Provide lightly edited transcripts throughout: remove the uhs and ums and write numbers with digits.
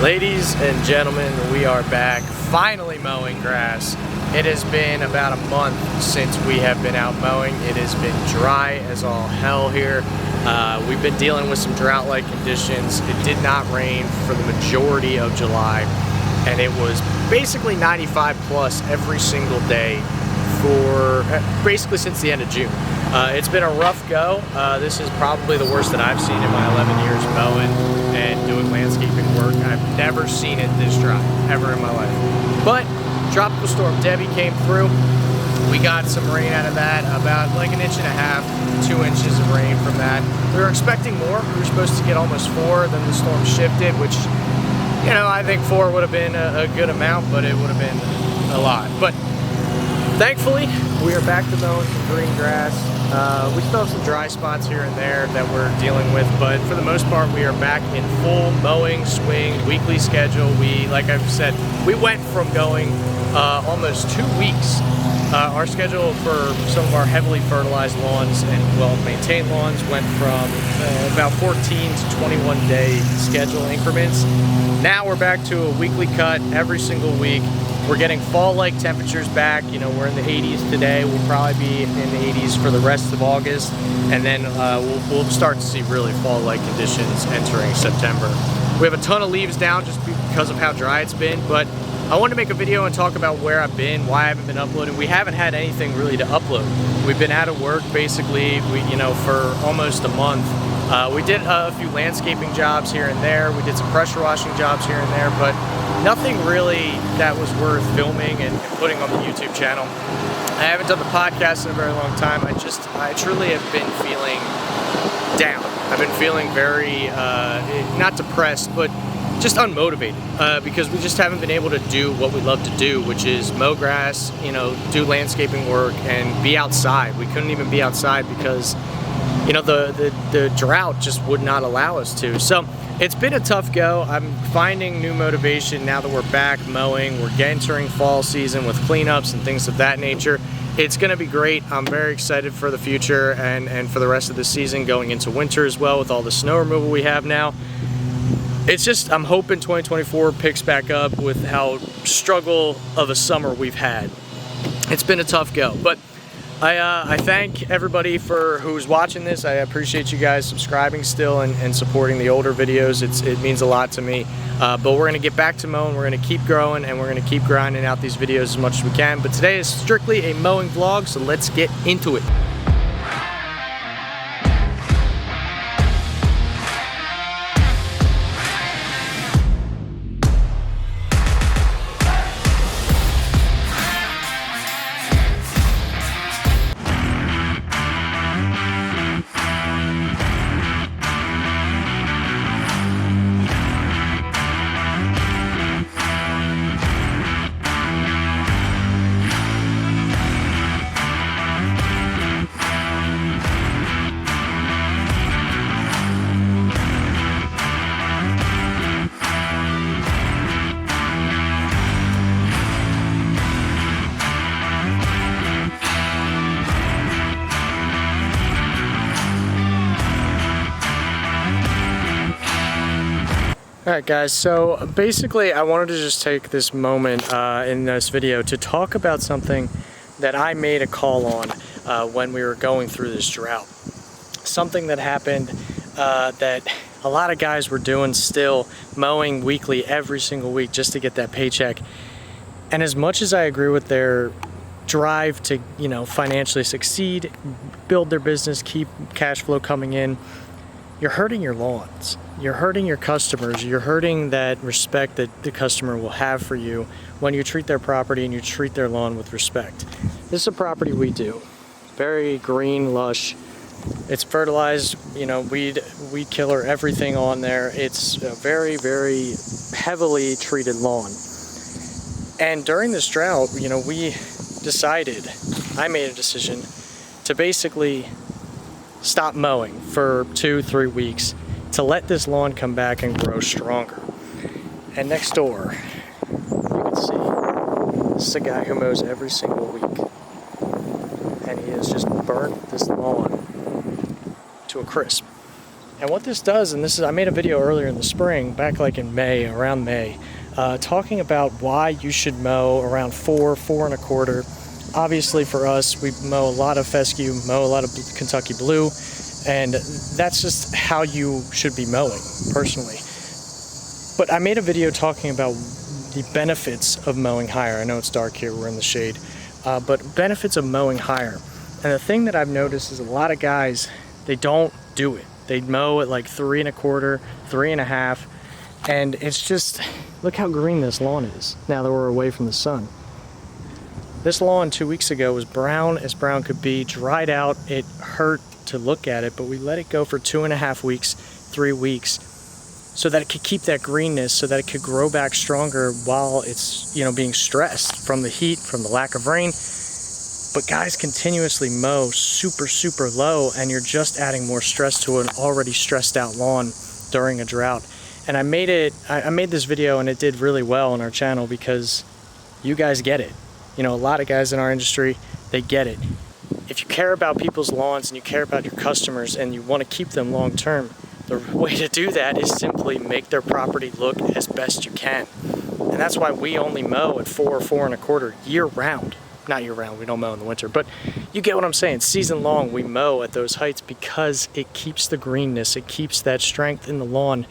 Ladies and gentlemen, we are back, finally mowing grass. It has been about a month since we have been out mowing. It has been dry as all hell here. We've been dealing with some drought-like conditions. It did not rain for the majority of July, and it was basically 95 plus every single day for basically since the end of June. It's been a rough go. This is probably the worst that I've seen in my 11 years mowing and doing landscaping work. I've never seen it this dry, ever in my life. But Tropical Storm Debbie came through. We got some rain out of that, about like 1.5 inches, 2 inches of rain from that. We were expecting more. We were supposed to get almost 4, then the storm shifted, which, you know, I think 4 would have been a good amount, but it would have been a lot. But thankfully, we are back to mowing some green grass. We still have some dry spots here and there that we're dealing with, but for the most part, we are back in full mowing swing, weekly schedule. Like I've said, we went from going almost 2 weeks. Our schedule for some of our heavily fertilized lawns and well-maintained lawns went from about 14 to 21 day schedule increments. Now we're back to a weekly cut every single week. We're getting fall-like temperatures back. You know, we're in the 80s today. We'll probably be in the 80s for the rest of August, and then we'll start to see really fall-like conditions entering September. We have a ton of leaves down just because of how dry it's been, but I wanted to make a video and talk about where I've been, why I haven't been uploading. We haven't had anything really to upload. We've been out of work basically, for almost a month. We did a few landscaping jobs here and there. We did some pressure washing jobs here and there, but nothing really that was worth filming and putting on the YouTube channel. I haven't done the podcast in a very long time. I truly have been feeling down. I've been feeling very, not depressed, but just unmotivated because we just haven't been able to do what we love to do, which is mow grass, do landscaping work and be outside. We couldn't even be outside because, the drought just would not allow us to. So it's been a tough go. I'm finding new motivation now that we're back mowing. We're entering fall season with cleanups and things of that nature. It's gonna be great. I'm very excited for the future and for the rest of the season going into winter as well with all the snow removal we have now. It's just, I'm hoping 2024 picks back up with how struggle of a summer we've had. It's been a tough go, but I thank everybody for who's watching this. I appreciate you guys subscribing still and supporting the older videos. It means a lot to me. But we're gonna get back to mowing, we're gonna keep growing, and we're gonna keep grinding out these videos as much as we can. But today is strictly a mowing vlog, so let's get into it. Alright guys, so basically I wanted to just take this moment in this video to talk about something that I made a call on when we were going through this drought. Something that happened that a lot of guys were doing still, mowing weekly every single week just to get that paycheck. And as much as I agree with their drive to, financially succeed, build their business, keep cash flow coming in, you're hurting your lawns. You're hurting your customers. You're hurting that respect that the customer will have for you when you treat their property and you treat their lawn with respect. This is a property we do. Very green, lush. It's fertilized, weed killer, everything on there. It's a very, very heavily treated lawn. And during this drought, I made a decision to basically stop mowing for 2-3 weeks to let this lawn come back and grow stronger. And next door, you can see, this is a guy who mows every single week. And he has just burnt this lawn to a crisp. And what this does, and I made a video earlier in the spring, back like in May, around May, talking about why you should mow around 4 and a quarter. Obviously for us, we mow a lot of fescue, mow a lot of Kentucky Blue, and that's just how you should be mowing, personally. But I made a video talking about the benefits of mowing higher. I know it's dark here, we're in the shade, but benefits of mowing higher. And the thing that I've noticed is a lot of guys, they don't do it. They mow at like 3 and a quarter, 3 and a half, and it's just, look how green this lawn is now that we're away from the sun. This lawn 2 weeks ago was brown as brown could be, dried out. It hurt to look at it, but we let it go for 2.5 weeks, 3 weeks, so that it could keep that greenness, so that it could grow back stronger while it's, you know, being stressed from the heat, from the lack of rain. But guys continuously mow super low, and you're just adding more stress to an already stressed out lawn during a drought. And I made this video, and it did really well on our channel because you guys get it. You know, a lot of guys in our industry, they get it. If you care about people's lawns and you care about your customers and you want to keep them long term, the way to do that is simply make their property look as best you can. And that's why we only mow at 4 and a quarter year round. Not year round, we don't mow in the winter, but you get what I'm saying. Season long, we mow at those heights because it keeps the greenness, it keeps that strength in the lawn,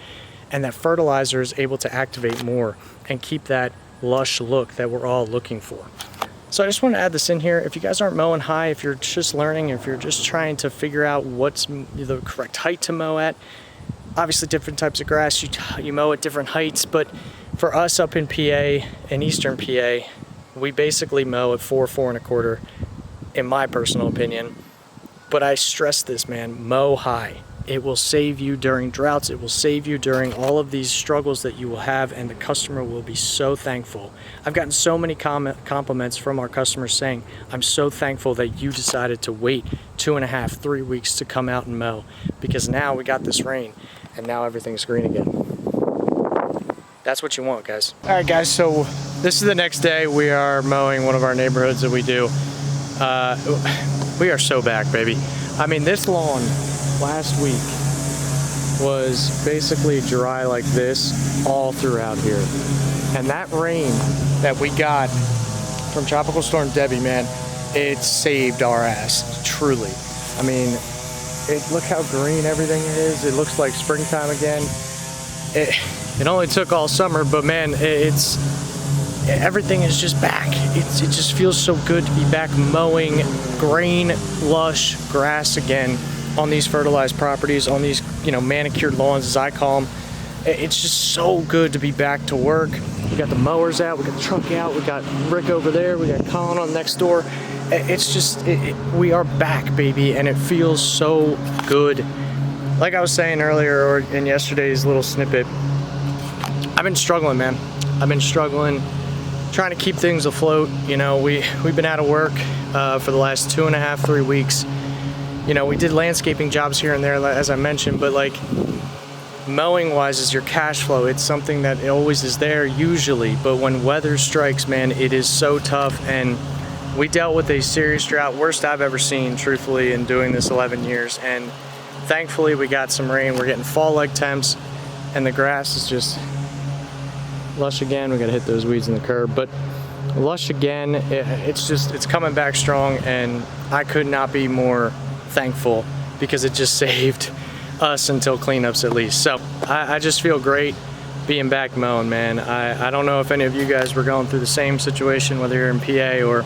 and that fertilizer is able to activate more and keep that lush look that we're all looking for. So I just want to add this in here. If you guys aren't mowing high, if you're just learning, if you're just trying to figure out what's the correct height to mow at, obviously different types of grass, you mow at different heights, but for us up in PA, in eastern PA, we basically mow at 4 and a quarter, in my personal opinion. But I stress this, man, mow high. It will save you during droughts. It will save you during all of these struggles that you will have, and the customer will be so thankful. I've gotten so many compliments from our customers saying, I'm so thankful that you decided to wait 2.5, 3 weeks to come out and mow, because now we got this rain and now everything's green again. That's what you want, guys. All right, guys, so this is the next day. We are mowing one of our neighborhoods that we do. We are so back, baby. I mean, this lawn last week was basically dry like this all throughout here. And that rain that we got from Tropical Storm Debbie, man, it saved our ass, truly. I mean, look how green everything is. It looks like springtime again. It only took all summer, but man, everything is just back. It just feels so good to be back mowing green, lush grass again on these fertilized properties, on these, you know, manicured lawns as I call them. It's just so good to be back to work. We got the mowers out, we got the truck out, we got Rick over there, we got Colin on next door. It's just, we are back, baby, and it feels so good. Like I was saying earlier, or in yesterday's little snippet, I've been struggling, man. I've been struggling, trying to keep things afloat. You know, we've been out of work for the last 2.5, 3 weeks. You know, we did landscaping jobs here and there, as I mentioned, but like mowing wise is your cash flow. It's something that always is there usually, but when weather strikes, man, it is so tough. And we dealt with a serious drought, worst I've ever seen, truthfully, in doing this 11 years. And thankfully we got some rain. We're getting fall-like temps, and the grass is just lush again. We gotta hit those weeds in the curb, but lush again. It's coming back strong, and I could not be more thankful because it just saved us until cleanups at least. So I just feel great being back mowing, man. I don't know if any of you guys were going through the same situation, whether you're in PA or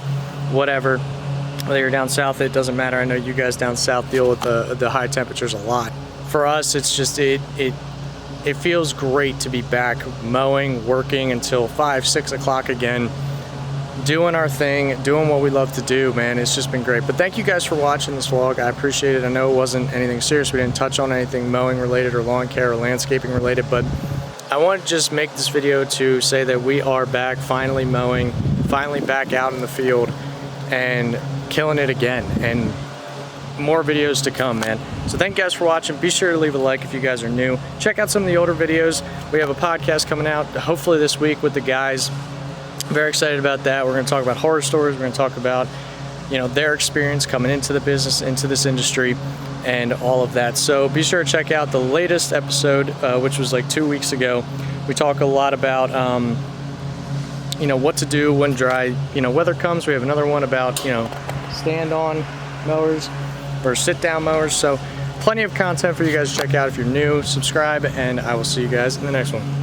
whatever, whether you're down south, it doesn't matter. I know you guys down south deal with the high temperatures a lot. For us, it's just, it feels great to be back mowing, working until 5, 6 o'clock again, doing our thing, doing what we love to do, man. It's just been great. But thank you guys for watching this vlog. I appreciate it. I know it wasn't anything serious. We didn't touch on anything mowing related or lawn care or landscaping related, but I want to just make this video to say that we are back, finally mowing, finally back out in the field and killing it again, and more videos to come, man. So thank you guys for watching. Be sure to leave a like if you guys are new. Check out some of the older videos. We have a podcast coming out hopefully this week with the guys. Very excited about that. We're going to talk about horror stories. We're going to talk about, you know, their experience coming into the business, into this industry. and all of that. So be sure to check out the latest episode, which was like 2 weeks ago. We talk a lot about you know, what to do when dry, you know, weather comes. We have another one about, you know, stand-on mowers or sit-down mowers. So plenty of content for you guys to check out. If you're new, subscribe, and I will see you guys in the next one.